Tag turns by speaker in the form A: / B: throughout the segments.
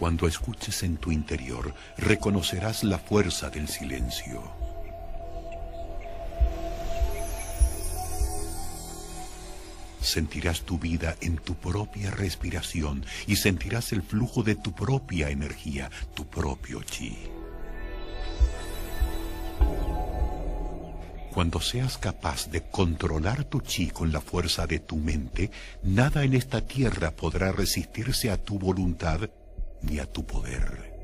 A: Cuando escuches en tu interior, reconocerás la fuerza del silencio. Sentirás tu vida en tu propia respiración y sentirás el flujo de tu propia energía, tu propio chi. Cuando seas capaz de controlar tu chi con la fuerza de tu mente, nada en esta tierra podrá resistirse a tu voluntad ni a tu poder.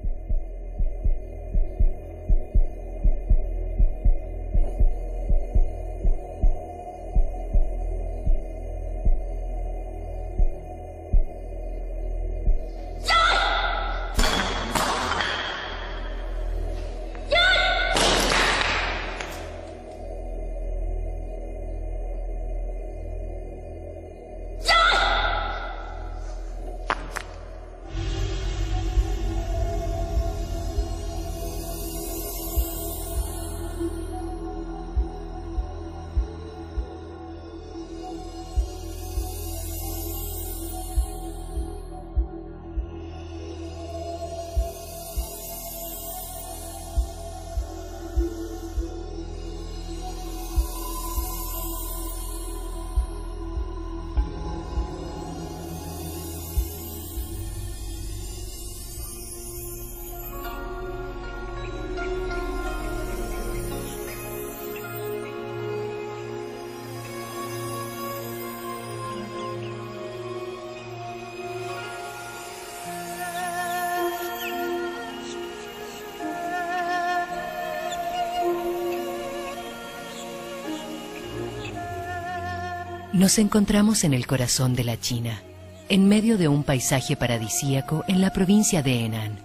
B: Nos encontramos en el corazón de la China, en medio de un paisaje paradisíaco en la provincia de Henan.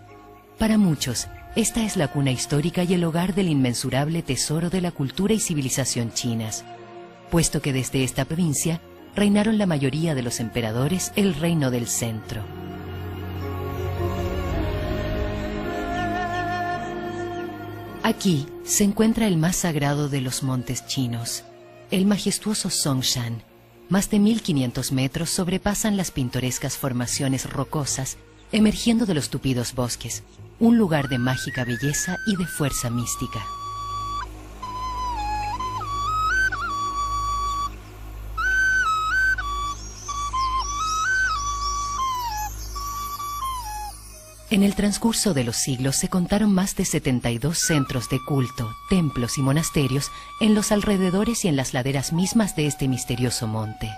B: Para muchos, esta es la cuna histórica y el hogar del inmensurable tesoro de la cultura y civilización chinas, puesto que desde esta provincia reinaron la mayoría de los emperadores el reino del centro. Aquí se encuentra el más sagrado de los montes chinos, el majestuoso Songshan. Más de 1500 metros sobrepasan las pintorescas formaciones rocosas emergiendo de los tupidos bosques, un lugar de mágica belleza y de fuerza mística. En el transcurso de los siglos se contaron más de 72 centros de culto, templos y monasterios en los alrededores y en las laderas mismas de este misterioso monte.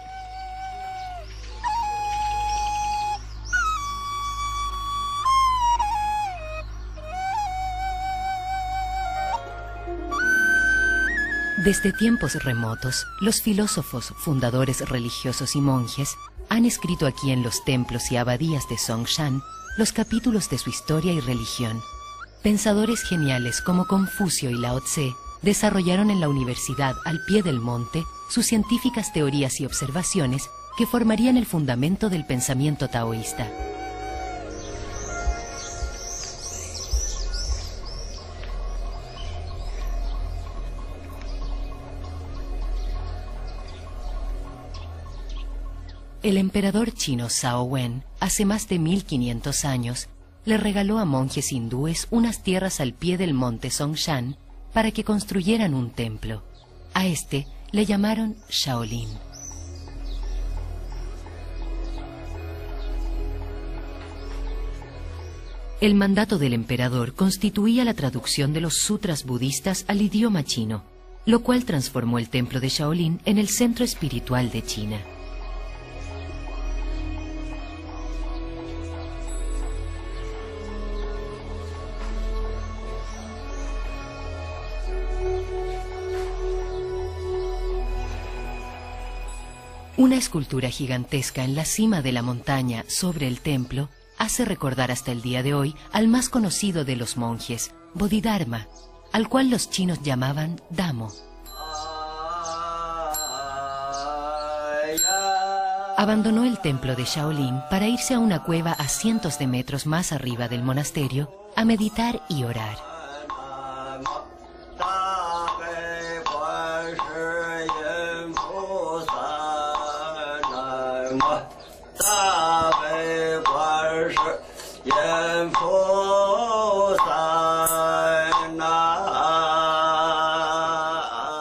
B: Desde tiempos remotos, los filósofos, fundadores religiosos y monjes han escrito aquí en los templos y abadías de Songshan los capítulos de su historia y religión. Pensadores geniales como Confucio y Lao Tse desarrollaron en la universidad al pie del monte sus científicas teorías y observaciones que formarían el fundamento del pensamiento taoísta. El emperador chino Zhao Wen, hace más de 1500 años, le regaló a monjes hindúes unas tierras al pie del monte Songshan para que construyeran un templo. A este le llamaron Shaolin. El mandato del emperador constituía la traducción de los sutras budistas al idioma chino, lo cual transformó el templo de Shaolin en el centro espiritual de China. Una escultura gigantesca en la cima de la montaña sobre el templo hace recordar hasta el día de hoy al más conocido de los monjes, Bodhidharma, al cual los chinos llamaban Damo. Abandonó el templo de Shaolin para irse a una cueva a cientos de metros más arriba del monasterio a meditar y orar.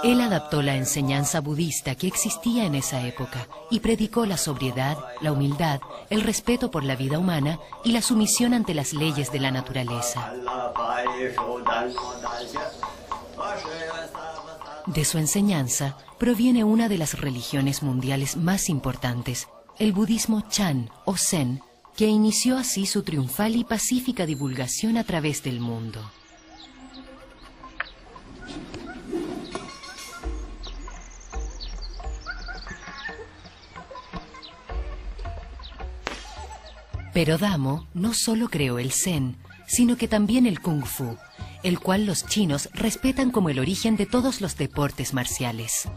B: Él adaptó la enseñanza budista que existía en esa época y predicó la sobriedad, la humildad, el respeto por la vida humana y la sumisión ante las leyes de la naturaleza. De su enseñanza proviene una de las religiones mundiales más importantes, el budismo Chan o Zen, que inició así su triunfal y pacífica divulgación a través del mundo. Pero Damo no solo creó el Zen, sino que también el Kung Fu, el cual los chinos respetan como el origen de todos los deportes marciales.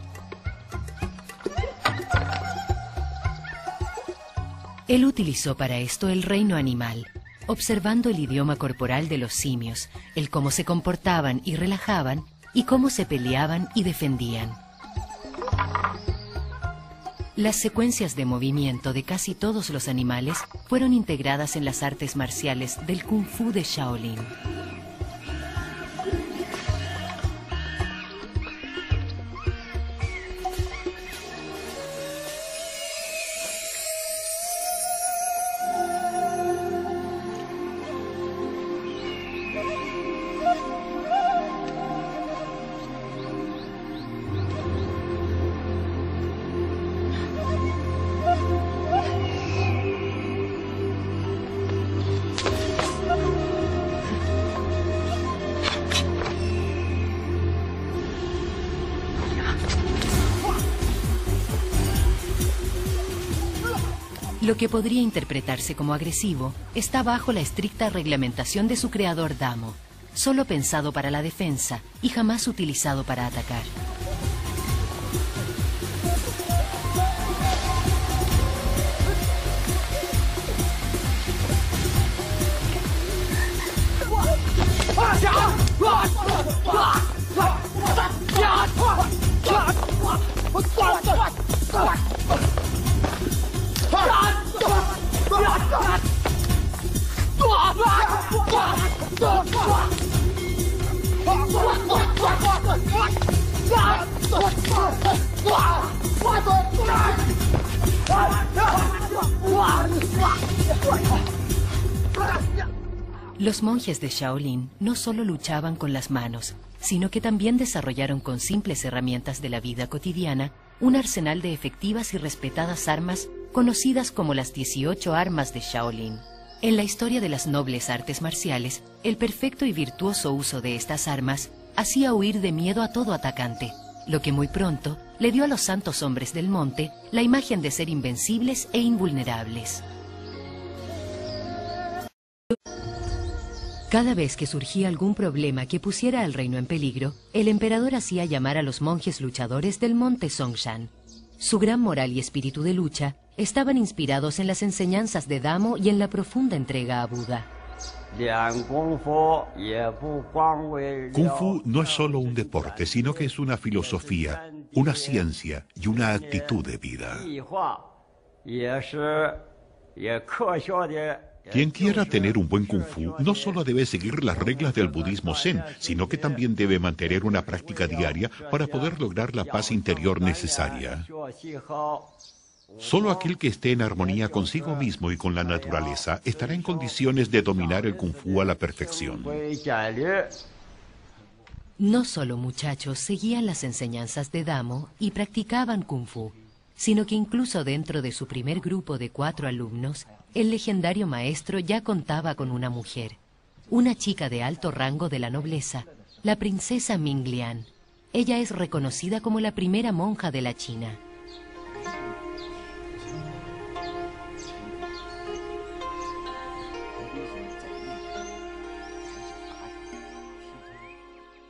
B: Él utilizó para esto el reino animal, observando el idioma corporal de los simios, el cómo se comportaban y relajaban, y cómo se peleaban y defendían. Las secuencias de movimiento de casi todos los animales fueron integradas en las artes marciales del Kung Fu de Shaolin. Lo que podría interpretarse como agresivo está bajo la estricta reglamentación de su creador Damo, solo pensado para la defensa y jamás utilizado para atacar. Los monjes de Shaolin no solo luchaban con las manos, sino que también desarrollaron con simples herramientas de la vida cotidiana un arsenal de efectivas y respetadas armas conocidas como las 18 armas de Shaolin. En la historia de las nobles artes marciales, el perfecto y virtuoso uso de estas armas hacía huir de miedo a todo atacante, lo que muy pronto le dio a los santos hombres del monte la imagen de ser invencibles e invulnerables. Cada vez que surgía algún problema que pusiera al reino en peligro, el emperador hacía llamar a los monjes luchadores del monte Songshan. Su gran moral y espíritu de lucha estaban inspirados en las enseñanzas de Damo y en la profunda entrega a Buda.
A: Kung Fu no es solo un deporte, sino que es una filosofía, una ciencia y una actitud de vida. Quien quiera tener un buen Kung Fu no solo debe seguir las reglas del budismo Zen, sino que también debe mantener una práctica diaria para poder lograr la paz interior necesaria. Solo aquel que esté en armonía consigo mismo y con la naturaleza estará en condiciones de dominar el Kung Fu a la perfección.
B: No solo muchachos seguían las enseñanzas de Damo y practicaban Kung Fu, sino que incluso dentro de su primer grupo de 4 alumnos, el legendario maestro ya contaba con una mujer, una chica de alto rango de la nobleza, la princesa Ming Lian. Ella es reconocida como la primera monja de la China.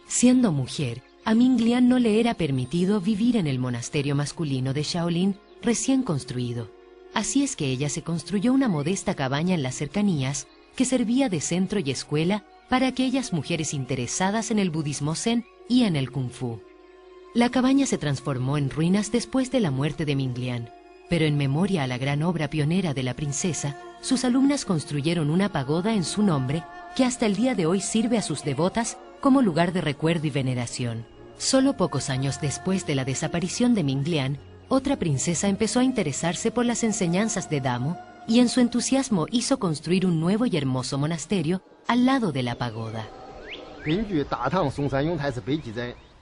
B: Siendo mujer, a Ming Lian no le era permitido vivir en el monasterio masculino de Shaolin recién construido. Así es que ella se construyó una modesta cabaña en las cercanías que servía de centro y escuela para aquellas mujeres interesadas en el budismo zen y en el kung fu. La cabaña se transformó en ruinas después de la muerte de Ming Lian, pero en memoria a la gran obra pionera de la princesa, sus alumnas construyeron una pagoda en su nombre que hasta el día de hoy sirve a sus devotas como lugar de recuerdo y veneración. Solo pocos años después de la desaparición de Ming Lian, otra princesa empezó a interesarse por las enseñanzas de Damo y en su entusiasmo hizo construir un nuevo y hermoso monasterio al lado de la pagoda.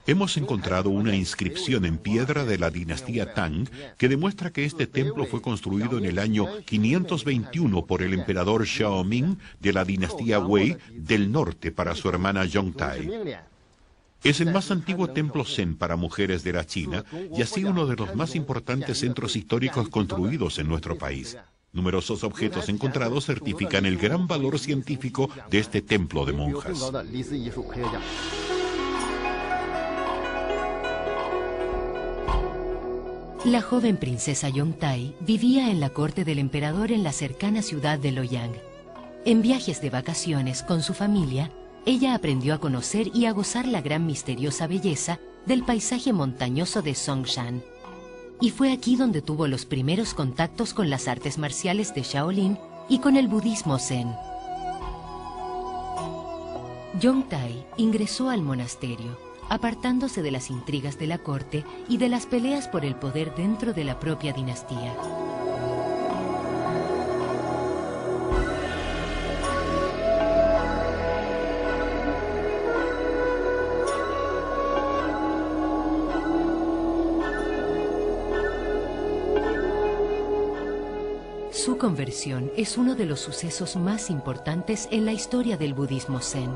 A: Hemos encontrado una inscripción en piedra de la dinastía Tang que demuestra que este templo fue construido en el año 521 por el emperador Xiaoming de la dinastía Wei del norte para su hermana Yongtai. Es el más antiguo templo zen para mujeres de la China y así uno de los más importantes centros históricos construidos en nuestro país. Numerosos objetos encontrados certifican el gran valor científico de este templo de monjas.
B: La joven princesa Yongtai vivía en la corte del emperador en la cercana ciudad de Luoyang. En viajes de vacaciones con su familia, ella aprendió a conocer y a gozar la gran misteriosa belleza del paisaje montañoso de Songshan. Y fue aquí donde tuvo los primeros contactos con las artes marciales de Shaolin y con el budismo zen. Yongtai ingresó al monasterio, apartándose de las intrigas de la corte y de las peleas por el poder dentro de la propia dinastía. Su conversión es uno de los sucesos más importantes en la historia del budismo zen.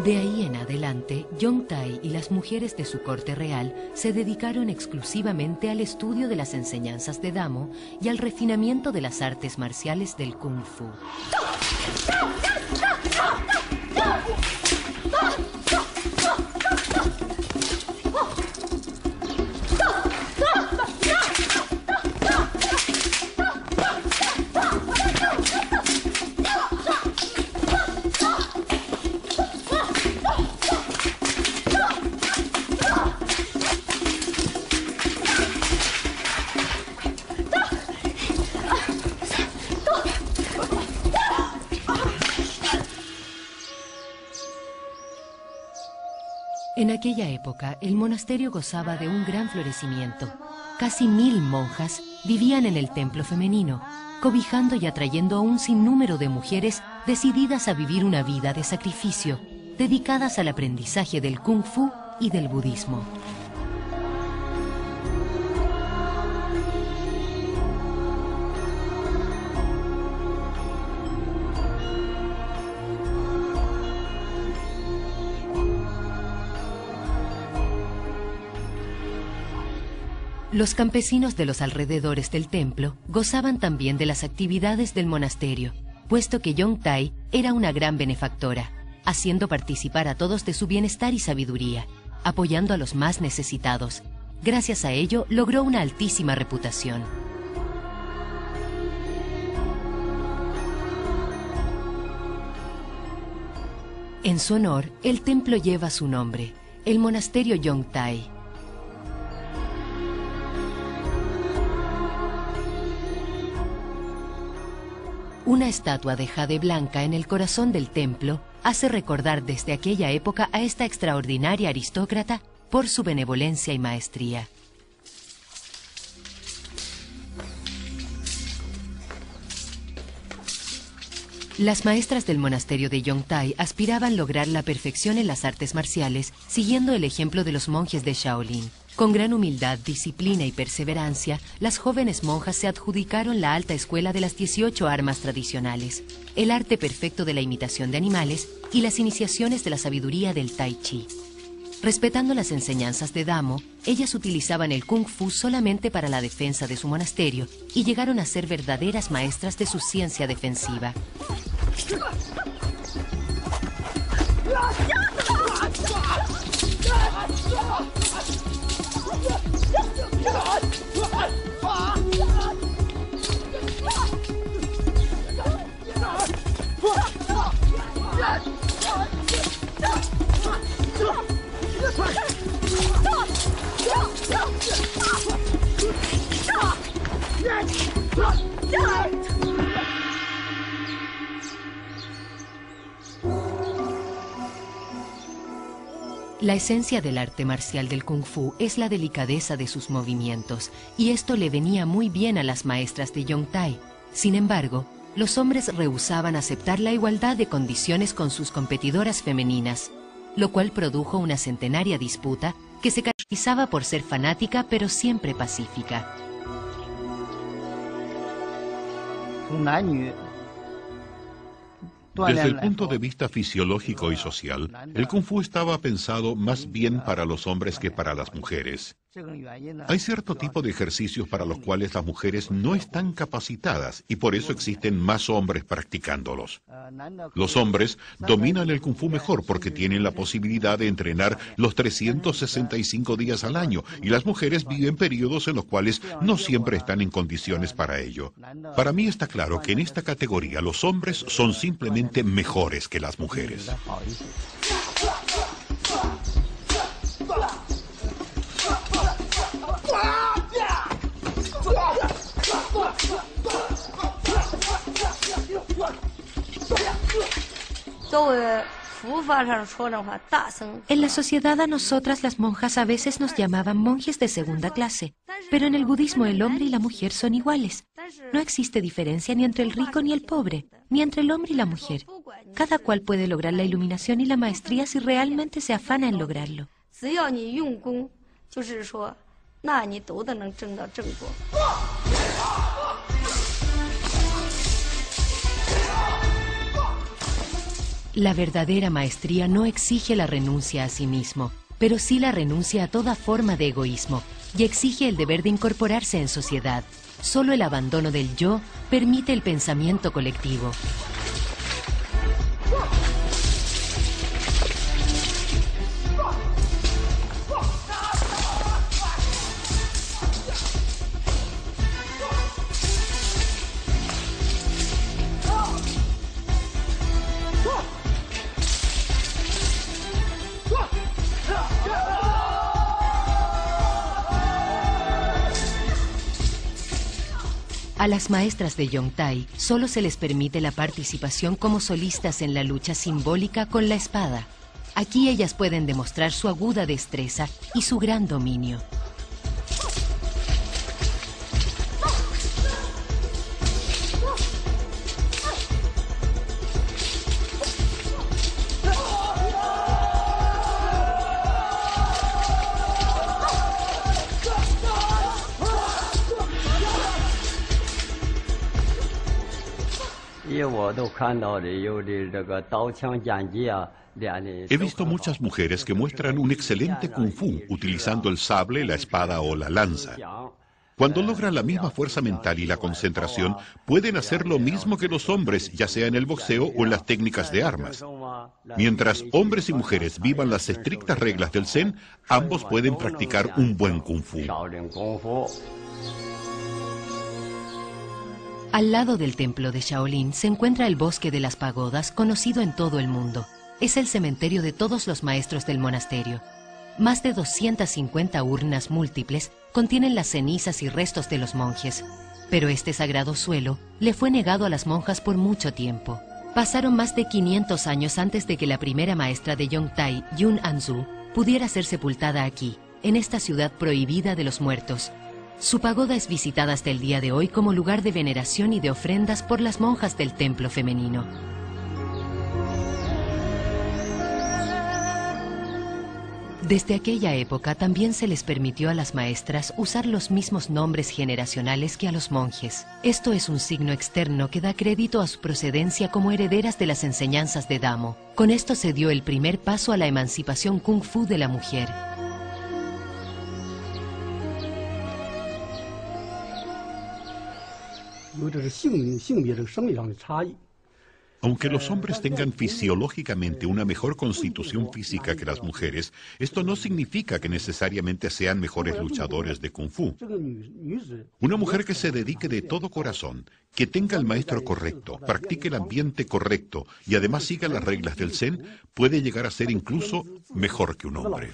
B: De ahí en adelante, Yongtai y las mujeres de su corte real se dedicaron exclusivamente al estudio de las enseñanzas de Damo y al refinamiento de las artes marciales del Kung Fu. En aquella época, el monasterio gozaba de un gran florecimiento. Casi 1000 monjas vivían en el templo femenino, cobijando y atrayendo a un sinnúmero de mujeres decididas a vivir una vida de sacrificio, dedicadas al aprendizaje del Kung Fu y del budismo. Los campesinos de los alrededores del templo gozaban también de las actividades del monasterio, puesto que Yongtai era una gran benefactora, haciendo participar a todos de su bienestar y sabiduría, apoyando a los más necesitados. Gracias a ello, logró una altísima reputación. En su honor, el templo lleva su nombre, el monasterio Yongtai. Una estatua de jade blanca en el corazón del templo hace recordar desde aquella época a esta extraordinaria aristócrata por su benevolencia y maestría. Las maestras del monasterio de Yongtai aspiraban lograr la perfección en las artes marciales, siguiendo el ejemplo de los monjes de Shaolin. Con gran humildad, disciplina y perseverancia, las jóvenes monjas se adjudicaron la alta escuela de las 18 armas tradicionales, el arte perfecto de la imitación de animales y las iniciaciones de la sabiduría del Tai Chi. Respetando las enseñanzas de Damo, ellas utilizaban el Kung Fu solamente para la defensa de su monasterio y llegaron a ser verdaderas maestras de su ciencia defensiva. La esencia del arte marcial del Kung Fu es la delicadeza de sus movimientos, y esto le venía muy bien a las maestras de Yongtai. Sin embargo, los hombres rehusaban aceptar la igualdad de condiciones con sus competidoras femeninas, lo cual produjo una centenaria disputa que se caracterizaba por ser fanática pero siempre pacífica.
A: Desde el punto de vista fisiológico y social, el Kung Fu estaba pensado más bien para los hombres que para las mujeres. Hay cierto tipo de ejercicios para los cuales las mujeres no están capacitadas y por eso existen más hombres practicándolos. Los hombres dominan el Kung Fu mejor porque tienen la posibilidad de entrenar los 365 días al año y las mujeres viven periodos en los cuales no siempre están en condiciones para ello. Para mí está claro que en esta categoría los hombres son simplemente mejores que las mujeres.
B: En la sociedad a nosotras las monjas a veces nos llamaban monjes de segunda clase, pero en el budismo el hombre y la mujer son iguales. No existe diferencia ni entre el rico ni el pobre, ni entre el hombre y la mujer. Cada cual puede lograr la iluminación y la maestría si realmente se afana en lograrlo. La verdadera maestría no exige la renuncia a sí mismo, pero sí la renuncia a toda forma de egoísmo y exige el deber de incorporarse en sociedad. Solo el abandono del yo permite el pensamiento colectivo. A las maestras de Yongtai solo se les permite la participación como solistas en la lucha simbólica con la espada. Aquí ellas pueden demostrar su aguda destreza y su gran dominio.
A: He visto muchas mujeres que muestran un excelente Kung Fu utilizando el sable, la espada o la lanza. Cuando logran la misma fuerza mental y la concentración, pueden hacer lo mismo que los hombres, ya sea en el boxeo o en las técnicas de armas. Mientras hombres y mujeres vivan las estrictas reglas del Zen, ambos pueden practicar un buen Kung Fu.
B: Al lado del templo de Shaolin se encuentra el bosque de las pagodas, conocido en todo el mundo. Es el cementerio de todos los maestros del monasterio. Más de 250 urnas múltiples contienen las cenizas y restos de los monjes. Pero este sagrado suelo le fue negado a las monjas por mucho tiempo. Pasaron más de 500 años antes de que la primera maestra de Yongtai, Yun Anzu, pudiera ser sepultada aquí, en esta ciudad prohibida de los muertos. Su pagoda es visitada hasta el día de hoy como lugar de veneración y de ofrendas por las monjas del templo femenino. Desde aquella época también se les permitió a las maestras usar los mismos nombres generacionales que a los monjes. Esto es un signo externo que da crédito a su procedencia como herederas de las enseñanzas de Damo. Con esto se dio el primer paso a la emancipación Kung Fu de la mujer.
A: Aunque los hombres tengan fisiológicamente una mejor constitución física que las mujeres, esto no significa que necesariamente sean mejores luchadores de Kung Fu. Una mujer que se dedique de todo corazón, que tenga el maestro correcto, practique el ambiente correcto y además siga las reglas del Zen, puede llegar a ser incluso mejor que un hombre.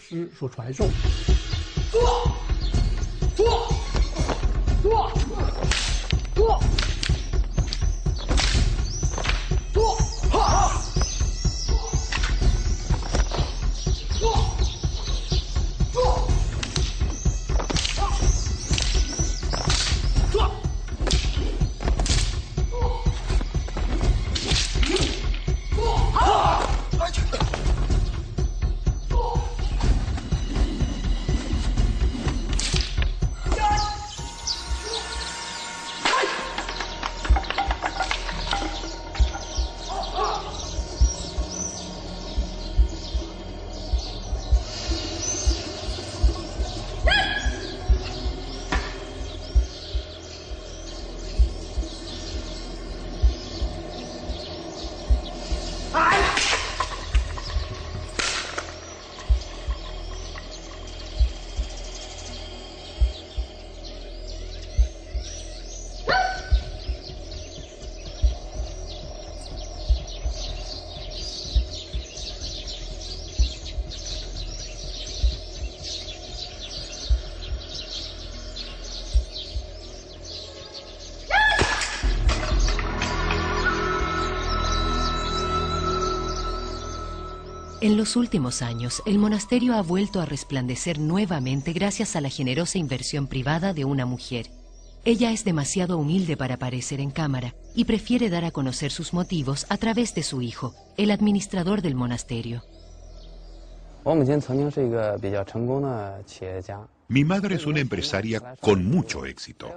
B: En los últimos años, el monasterio ha vuelto a resplandecer nuevamente gracias a la generosa inversión privada de una mujer. Ella es demasiado humilde para aparecer en cámara y prefiere dar a conocer sus motivos a través de su hijo, el administrador del monasterio.
A: Mi madre es una empresaria con mucho éxito.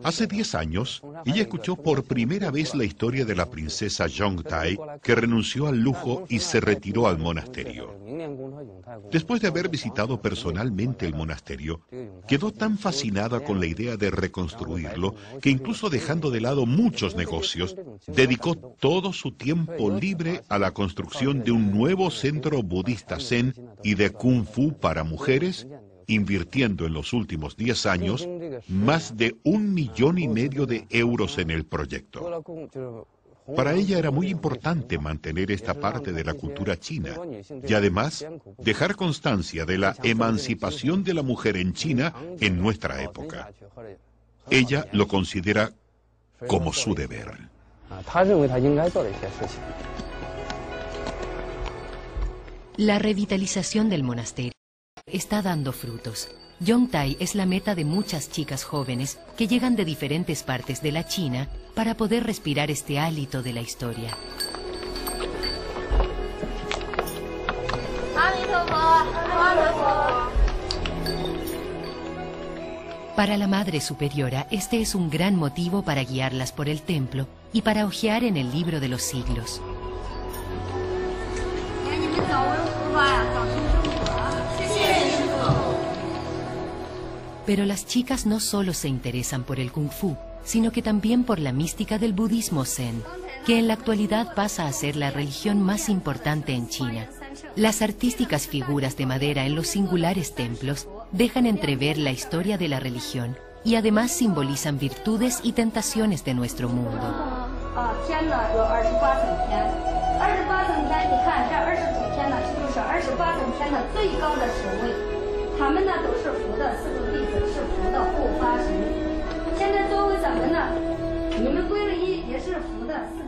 A: Hace 10 años, ella escuchó por primera vez la historia de la princesa Yongtai, que renunció al lujo y se retiró al monasterio. Después de haber visitado personalmente el monasterio, quedó tan fascinada con la idea de reconstruirlo que incluso dejando de lado muchos negocios, dedicó todo su tiempo libre a la construcción de un nuevo centro budista Zen y de Kung Fu para mujeres, invirtiendo en los últimos 10 años más de 1,5 millones de euros en el proyecto. Para ella era muy importante mantener esta parte de la cultura china y además dejar constancia de la emancipación de la mujer en China en nuestra época. Ella lo considera como su deber.
B: La revitalización del monasterio está dando frutos. Yongtai es la meta de muchas chicas jóvenes que llegan de diferentes partes de la China para poder respirar este hálito de la historia. Para la Madre Superiora, este es un gran motivo para guiarlas por el templo y para hojear en el libro de los siglos. Pero las chicas no solo se interesan por el Kung Fu, sino que también por la mística del budismo Zen, que en la actualidad pasa a ser la religión más importante en China. Las artísticas figuras de madera en los singulares templos dejan entrever la historia de la religión y además simbolizan virtudes y tentaciones de nuestro mundo.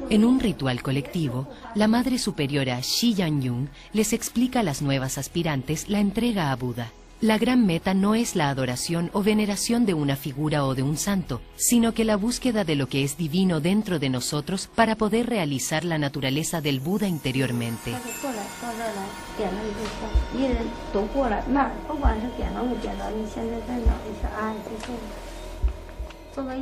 B: En un ritual colectivo, la Madre Superiora Shi Yangyun les explica a las nuevas aspirantes la entrega a Buda. La gran meta no es la adoración o veneración de una figura o de un santo, sino que la búsqueda de lo que es divino dentro de nosotros para poder realizar la naturaleza del Buda interiormente.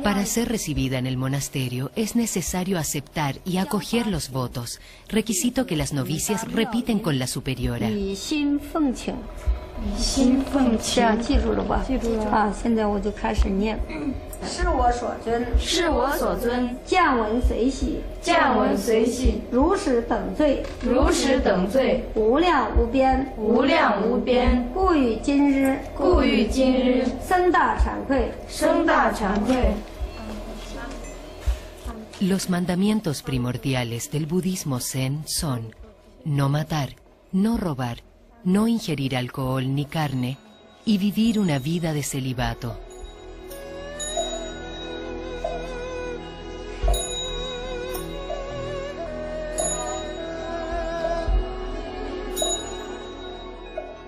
B: Para ser recibida en el monasterio es necesario aceptar y acoger los votos, requisito que las novicias repiten con la superiora.
C: 心凤琴，
D: 记住了吧？
C: 记住了
D: 啊！现在我就开始念。是我所尊，
C: 是我所尊，
D: 见闻随喜，
C: 见闻随喜，
D: 如实等罪，
C: 如实等罪，
D: 无量无边，
C: 无量无边。
D: 故于今日，
C: 故于今日，
D: 深大惭愧，
C: 深大惭愧。
B: Los mandamientos primordiales del budismo Zen son no matar, no robar, no ingerir alcohol ni carne y vivir una vida de celibato.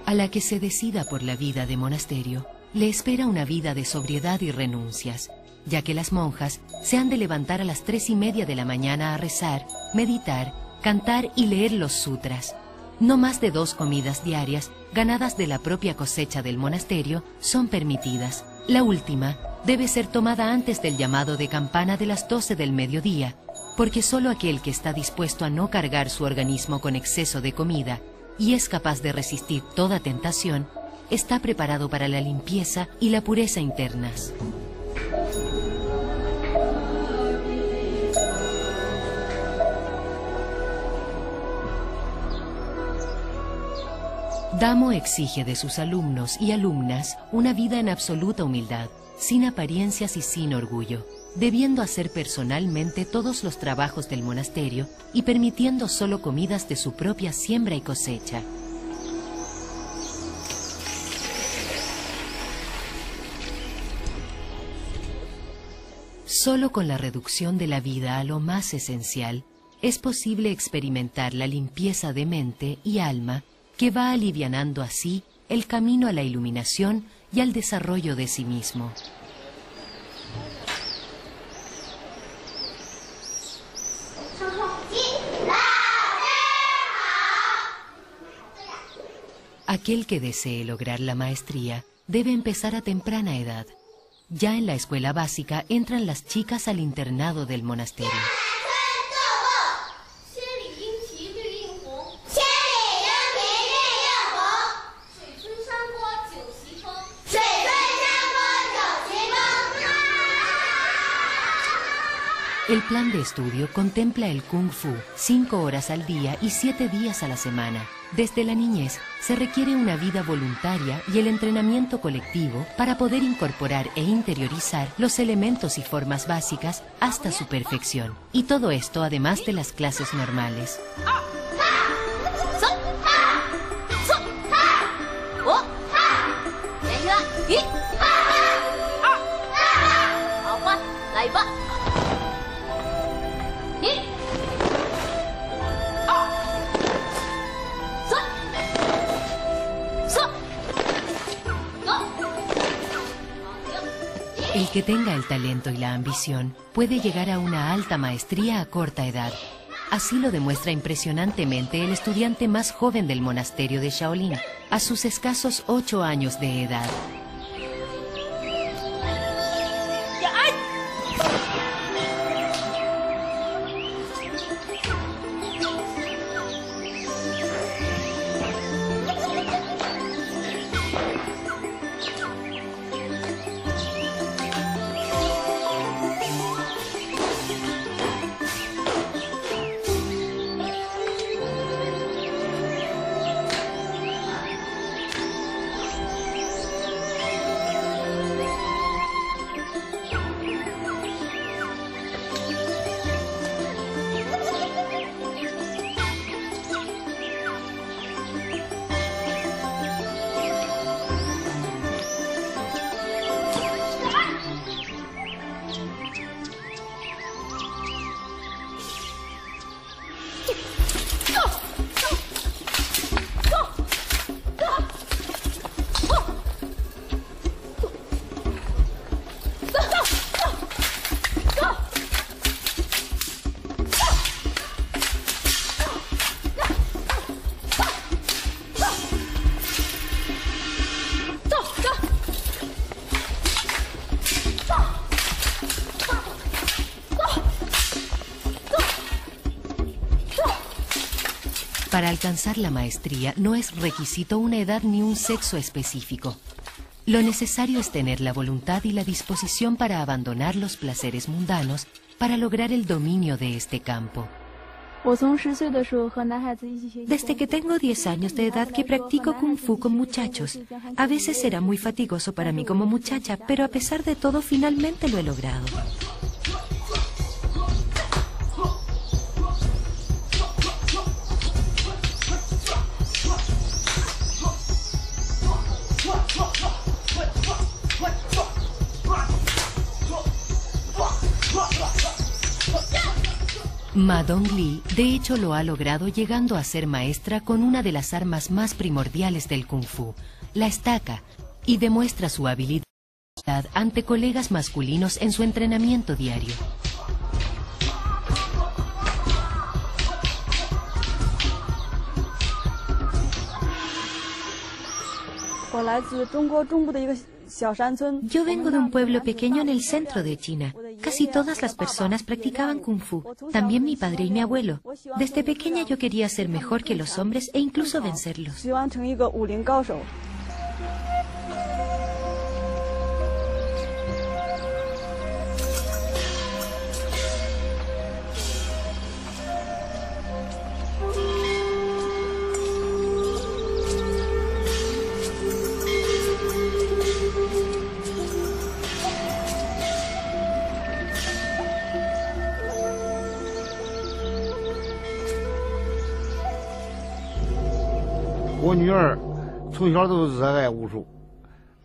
B: A la que se decida por la vida de monasterio, le espera una vida de sobriedad y renuncias, ya que las monjas se han de levantar a las 3:30 de la mañana a rezar, meditar, cantar y leer los sutras. No más de 2 comidas diarias, ganadas de la propia cosecha del monasterio, son permitidas. La última debe ser tomada antes del llamado de campana de las 12 del mediodía, porque solo aquel que está dispuesto a no cargar su organismo con exceso de comida y es capaz de resistir toda tentación, está preparado para la limpieza y la pureza internas. Damo exige de sus alumnos y alumnas una vida en absoluta humildad, sin apariencias y sin orgullo, debiendo hacer personalmente todos los trabajos del monasterio y permitiendo solo comidas de su propia siembra y cosecha. Solo con la reducción de la vida a lo más esencial es posible experimentar la limpieza de mente y alma que va alivianando así el camino a la iluminación y al desarrollo de sí mismo. Aquel que desee lograr la maestría debe empezar a temprana edad. Ya en la escuela básica entran las chicas al internado del monasterio. El plan de estudio contempla el Kung Fu 5 horas al día y 7 días a la semana. Desde la niñez se requiere una vida voluntaria y el entrenamiento colectivo para poder incorporar e interiorizar los elementos y formas básicas hasta su perfección. Y todo esto además de las clases normales. El que tenga el talento y la ambición puede llegar a una alta maestría a corta edad. Así lo demuestra impresionantemente el estudiante más joven del monasterio de Shaolin, a sus escasos 8 años de edad. Para alcanzar la maestría no es requisito una edad ni un sexo específico. Lo necesario es tener la voluntad y la disposición para abandonar los placeres mundanos para lograr el dominio de este campo.
E: Desde que tengo 10 años de edad que practico Kung Fu con muchachos. A veces era muy fatigoso para mí como muchacha, pero a pesar de todo finalmente lo he logrado.
B: Ma Dongli, de hecho, lo ha logrado llegando a ser maestra con una de las armas más primordiales del Kung Fu, la estaca, y demuestra su habilidad ante colegas masculinos en su entrenamiento diario.
E: Yo vengo de un pueblo pequeño en el centro de China. Casi todas las personas practicaban Kung Fu, también mi padre y mi abuelo. Desde pequeña yo quería ser mejor que los hombres e incluso vencerlos.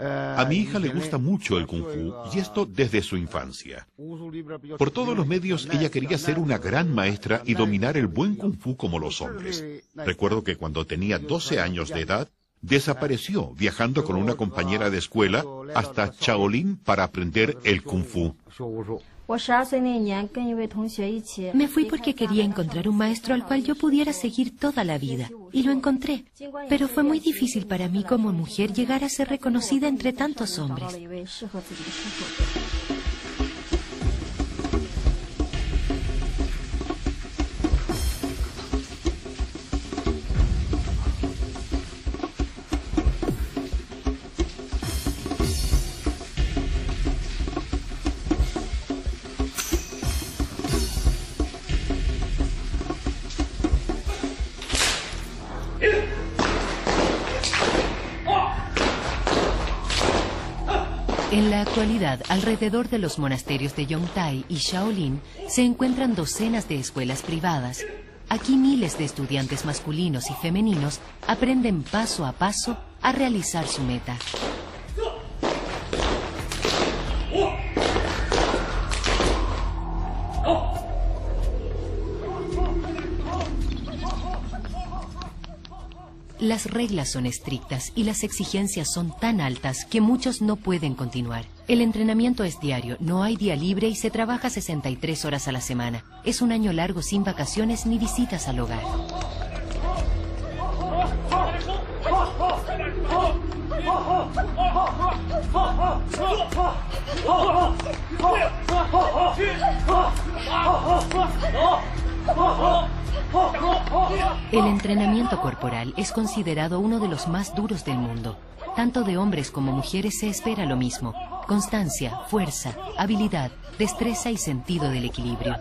A: A mi hija le gusta mucho el Kung Fu, y esto desde su infancia. Por todos los medios ella quería ser una gran maestra y dominar el buen Kung Fu como los hombres. Recuerdo que cuando tenía 12 años de edad, desapareció viajando con una compañera de escuela hasta Shaolin para aprender el Kung Fu.
E: Me fui porque quería encontrar un maestro al cual yo pudiera seguir toda la vida, y lo encontré. Pero fue muy difícil para mí como mujer llegar a ser reconocida entre tantos hombres.
B: En la actualidad, alrededor de los monasterios de Yongtai y Shaolin se encuentran docenas de escuelas privadas. Aquí miles de estudiantes masculinos y femeninos aprenden paso a paso a realizar su meta. Las reglas son estrictas y las exigencias son tan altas que muchos no pueden continuar. El entrenamiento es diario, no hay día libre y se trabaja 63 horas a la semana. Es un año largo sin vacaciones ni visitas al hogar. El entrenamiento corporal es considerado uno de los más duros del mundo. Tanto de hombres como mujeres se espera lo mismo: constancia, fuerza, habilidad, destreza y sentido del equilibrio.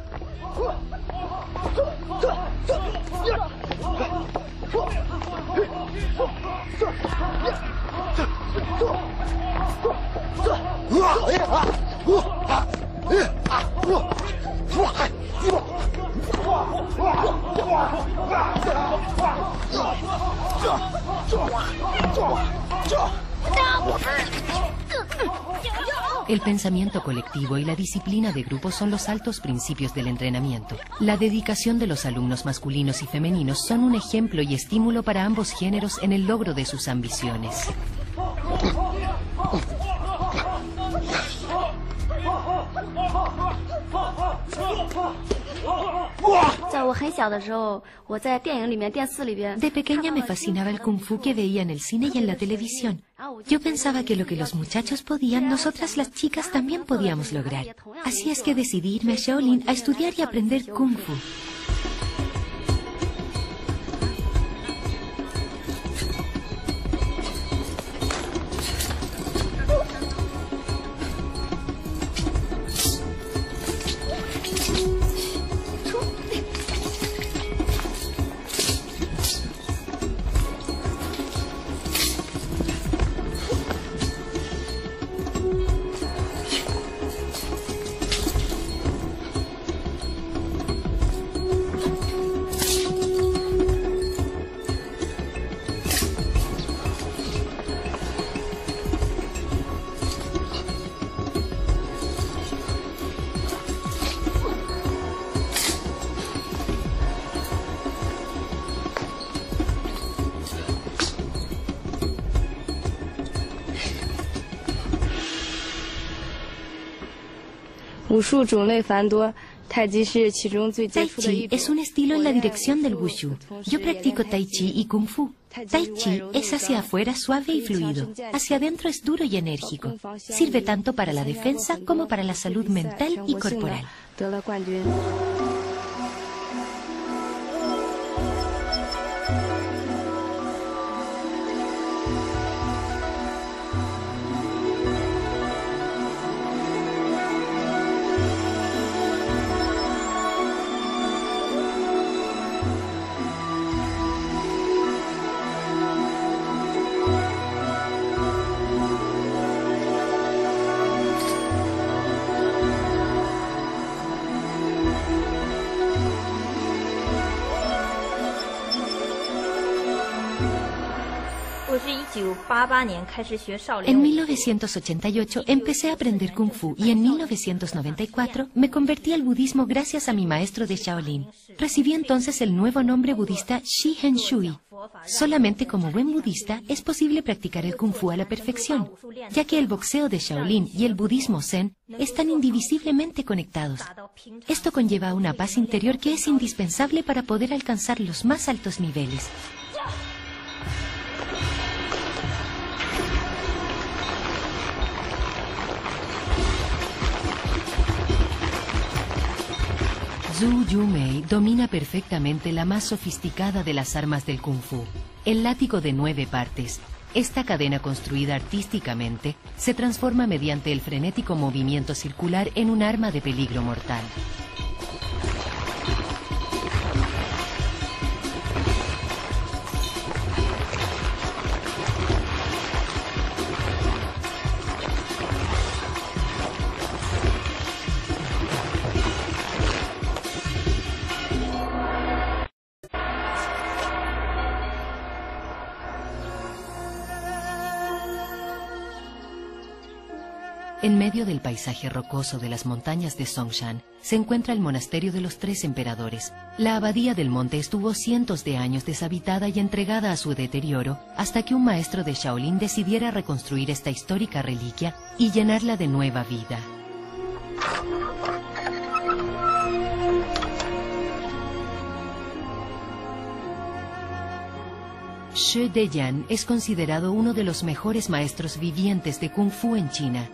B: El pensamiento colectivo y la disciplina de grupo son los altos principios del entrenamiento. La dedicación de los alumnos masculinos y femeninos son un ejemplo y estímulo para ambos géneros en el logro de sus ambiciones.
E: De pequeña me fascinaba el Kung Fu que veía en el cine y en la televisión. Yo pensaba que lo que los muchachos podían, nosotras las chicas también podíamos lograr. Así es que decidí irme a Shaolin a estudiar y aprender Kung Fu. Tai Chi es un estilo en la dirección del Wushu. Yo practico Tai Chi y Kung Fu. Tai Chi es hacia afuera suave y fluido. Hacia adentro es duro y enérgico. Sirve tanto para la defensa como para la salud mental y corporal. En 1988 empecé a aprender Kung Fu y en 1994 me convertí al budismo gracias a mi maestro de Shaolin. Recibí entonces el nuevo nombre budista Shihen Shui. Solamente como buen budista es posible practicar el Kung Fu a la perfección, ya que el boxeo de Shaolin y el budismo Zen están indivisiblemente conectados. Esto conlleva una paz interior que es indispensable para poder alcanzar los más altos niveles. Zhu Yumei domina perfectamente la más sofisticada de las armas del Kung Fu, el látigo de 9 partes. Esta cadena construida artísticamente se transforma mediante el frenético movimiento circular en un arma de peligro mortal. En medio del paisaje rocoso de las montañas de Songshan se encuentra el monasterio de los 3 emperadores. La abadía del monte estuvo cientos de años deshabitada y entregada a su deterioro hasta que un maestro de Shaolin decidiera reconstruir esta histórica reliquia y llenarla de nueva vida. Shi Deyan es considerado uno de los mejores maestros vivientes de Kung Fu en China.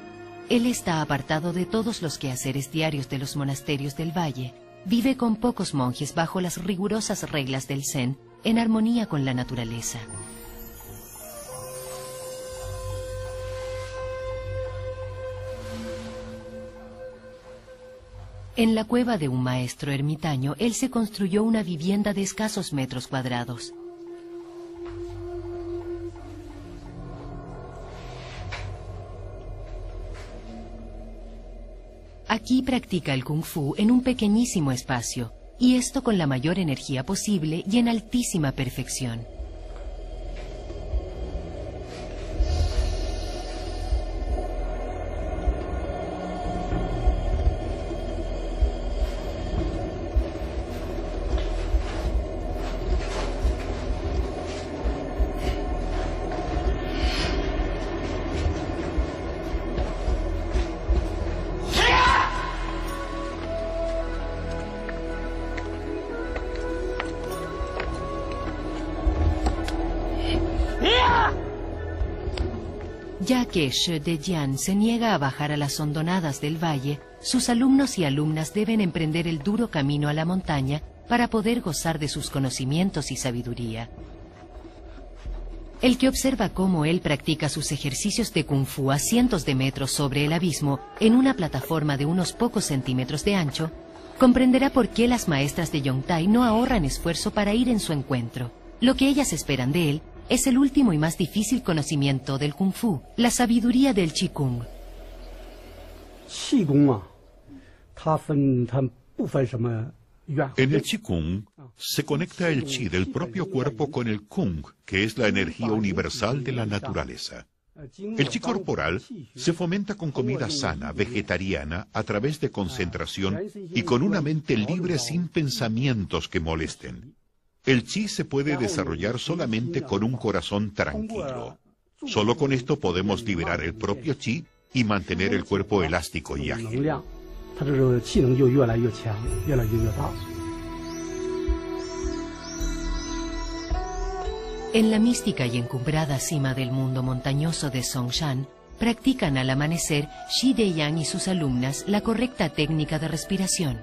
E: Él está apartado de todos los quehaceres diarios de los monasterios del valle. Vive con pocos monjes bajo las rigurosas reglas del Zen, en armonía con la naturaleza. En la cueva de un maestro ermitaño, él se construyó una vivienda de escasos metros cuadrados. Aquí practica el Kung Fu en un pequeñísimo espacio, y esto con la mayor energía posible y en altísima perfección. Ya que Shi Deyan se niega a bajar a las hondonadas del valle, sus alumnos y alumnas deben emprender el duro camino a la montaña para poder gozar de sus conocimientos y sabiduría. El que observa cómo él practica sus ejercicios de Kung Fu a cientos de metros sobre el abismo, en una plataforma de unos pocos centímetros de ancho, comprenderá por qué las maestras de Yongtai no ahorran esfuerzo para ir en su encuentro. Lo que ellas esperan de él es el último y más difícil conocimiento del Kung Fu, la sabiduría del Qigong.
A: En el Qigong se conecta el Qi del propio cuerpo con el Kung, que es la energía universal de la naturaleza. El Qi corporal se fomenta con comida sana, vegetariana, a través de concentración y con una mente libre sin pensamientos que molesten. El Qi se puede desarrollar solamente con un corazón tranquilo. Solo con esto podemos liberar el propio Qi y mantener el cuerpo elástico y ágil.
F: 他这个气能就越来越强，越来越大。
B: En la mística y encumbrada cima del mundo montañoso de Songshan, practican al amanecer Shi Deyan y sus alumnas la correcta técnica de respiración.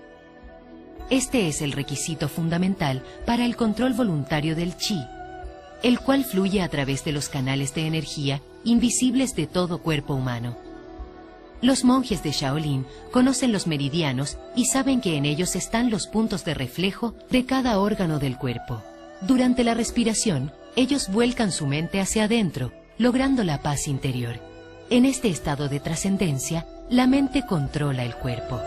B: Este es el requisito fundamental para el control voluntario del Qi, el cual fluye a través de los canales de energía invisibles de todo cuerpo humano. Los monjes de Shaolin conocen los meridianos y saben que en ellos están los puntos de reflejo de cada órgano del cuerpo. Durante la respiración, ellos vuelcan su mente hacia adentro, logrando la paz interior. En este estado de trascendencia, la mente controla el cuerpo.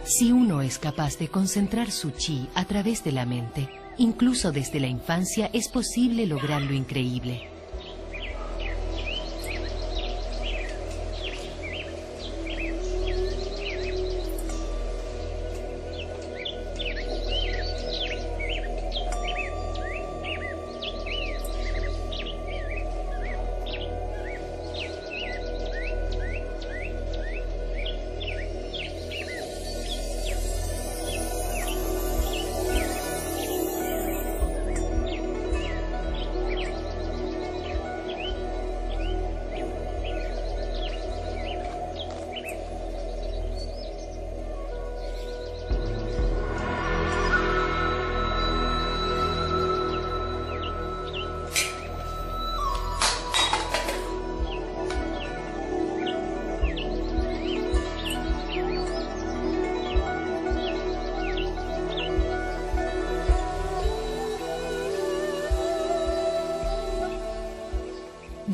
B: Si uno es capaz de concentrar su chi a través de la mente, incluso desde la infancia es posible lograr lo increíble.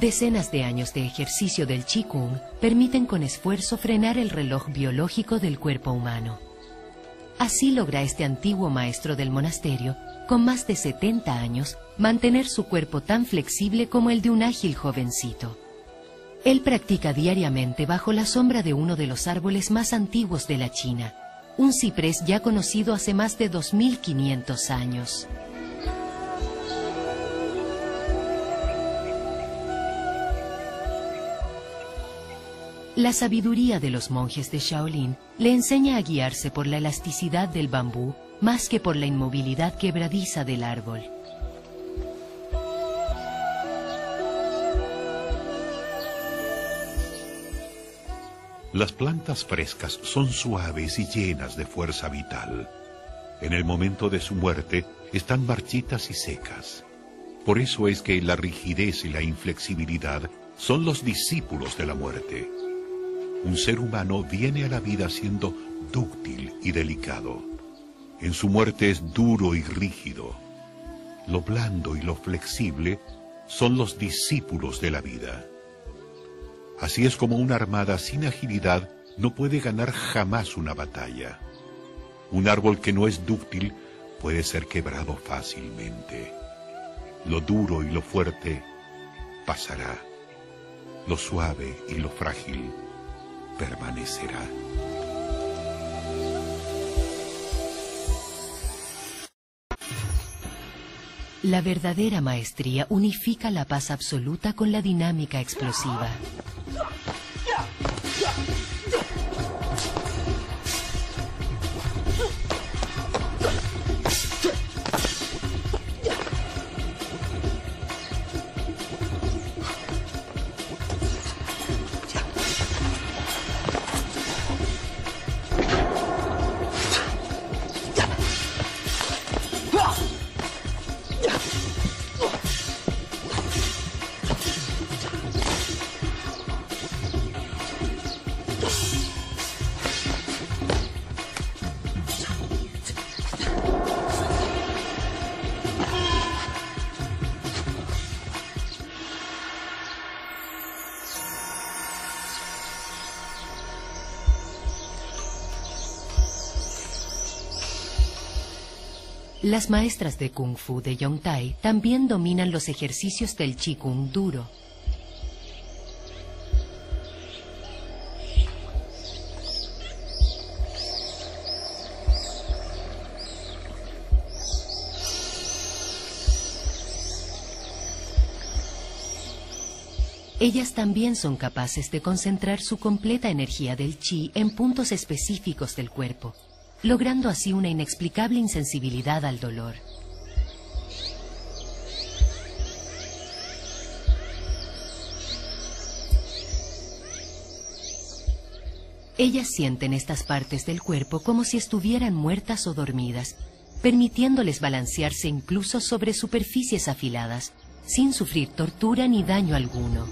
B: Decenas de años de ejercicio del Qigong permiten con esfuerzo frenar el reloj biológico del cuerpo humano. Así logra este antiguo maestro del monasterio, con más de 70 años, mantener su cuerpo tan flexible como el de un ágil jovencito. Él practica diariamente bajo la sombra de uno de los árboles más antiguos de la China, un ciprés ya conocido hace más de 2500 años. La sabiduría de los monjes de Shaolin le enseña a guiarse por la elasticidad del bambú más que por la inmovilidad quebradiza del árbol.
A: Las plantas frescas son suaves y llenas de fuerza vital. En el momento de su muerte están marchitas y secas. Por eso es que la rigidez y la inflexibilidad son los discípulos de la muerte. Un ser humano viene a la vida siendo dúctil y delicado. En su muerte es duro y rígido. Lo blando y lo flexible son los discípulos de la vida. Así es como una armada sin agilidad no puede ganar jamás una batalla. Un árbol que no es dúctil puede ser quebrado fácilmente. Lo duro y lo fuerte pasará. Lo suave y lo frágil permanecerá.
B: La verdadera maestría unifica la paz absoluta con la dinámica explosiva. Las maestras de Kung Fu de Yongtai también dominan los ejercicios del Qigong duro. Ellas también son capaces de concentrar su completa energía del chi en puntos específicos del cuerpo, logrando así una inexplicable insensibilidad al dolor. Ellas sienten estas partes del cuerpo como si estuvieran muertas o dormidas, permitiéndoles balancearse incluso sobre superficies afiladas, sin sufrir tortura ni daño alguno.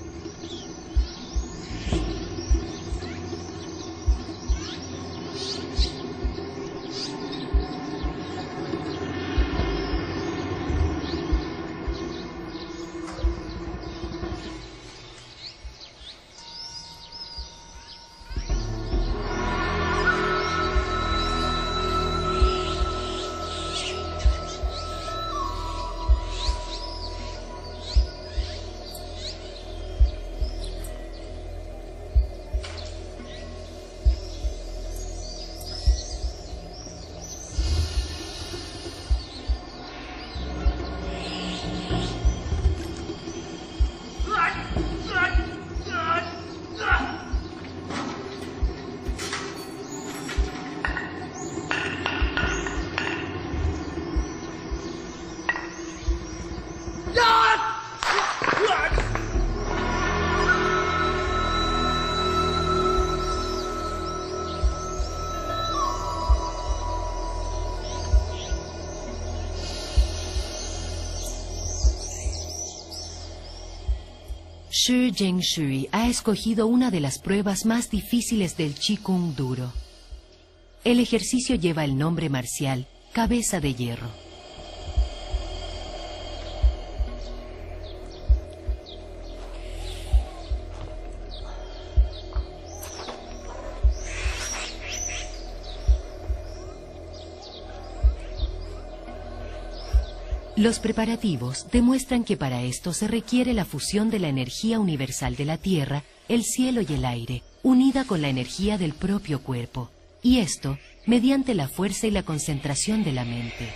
B: Shi Jingshui ha escogido una de las pruebas más difíciles del Qigong duro. El ejercicio lleva el nombre marcial Cabeza de Hierro. Los preparativos demuestran que para esto se requiere la fusión de la energía universal de la tierra, el cielo y el aire, unida con la energía del propio cuerpo, y esto mediante la fuerza y la concentración de la mente.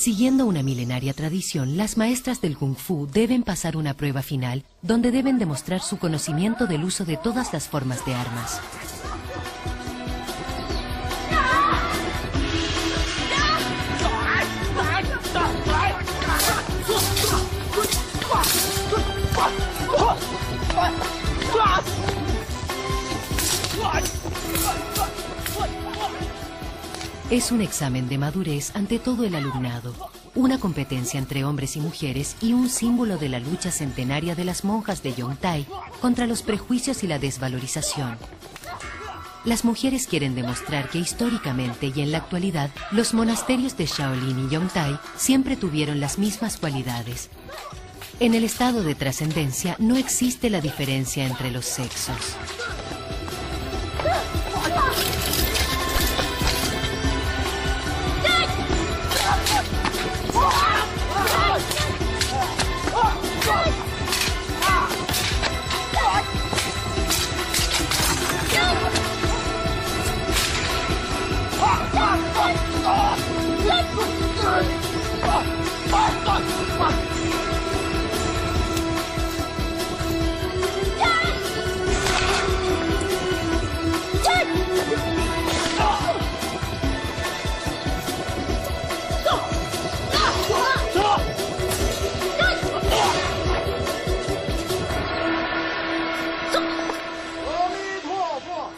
B: Siguiendo una milenaria tradición, las maestras del Kung Fu deben pasar una prueba final donde deben demostrar su conocimiento del uso de todas las formas de armas. Es un examen de madurez ante todo el alumnado, una competencia entre hombres y mujeres y un símbolo de la lucha centenaria de las monjas de Yongtai contra los prejuicios y la desvalorización. Las mujeres quieren demostrar que históricamente y en la actualidad los monasterios de Shaolin y Yongtai siempre tuvieron las mismas cualidades. En el estado de trascendencia no existe la diferencia entre los sexos.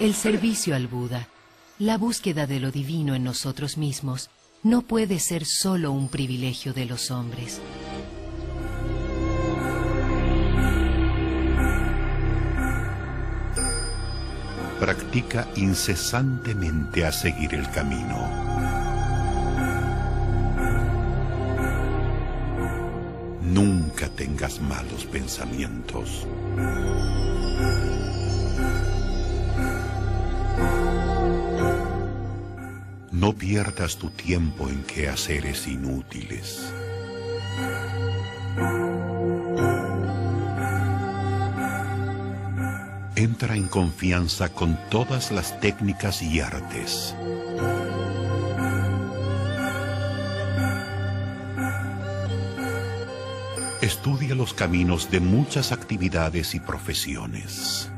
B: El servicio al Buda, la búsqueda de lo divino en nosotros mismos, no puede ser solo un privilegio de los hombres.
A: Practica incesantemente a seguir el camino. Nunca tengas malos pensamientos. No pierdas tu tiempo en quehaceres inútiles. Entra en confianza con todas las técnicas y artes. Estudia los caminos de muchas actividades y profesiones.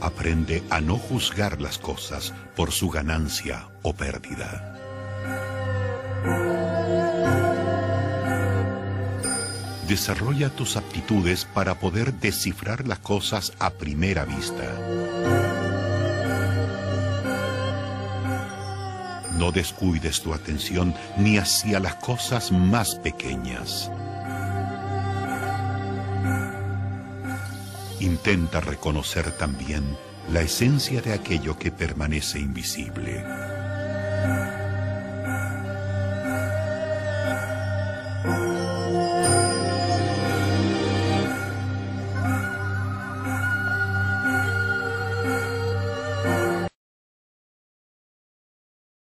A: Aprende a no juzgar las cosas por su ganancia o pérdida. Desarrolla tus aptitudes para poder descifrar las cosas a primera vista. No descuides tu atención ni hacia las cosas más pequeñas. Intenta reconocer también la esencia de aquello que permanece invisible.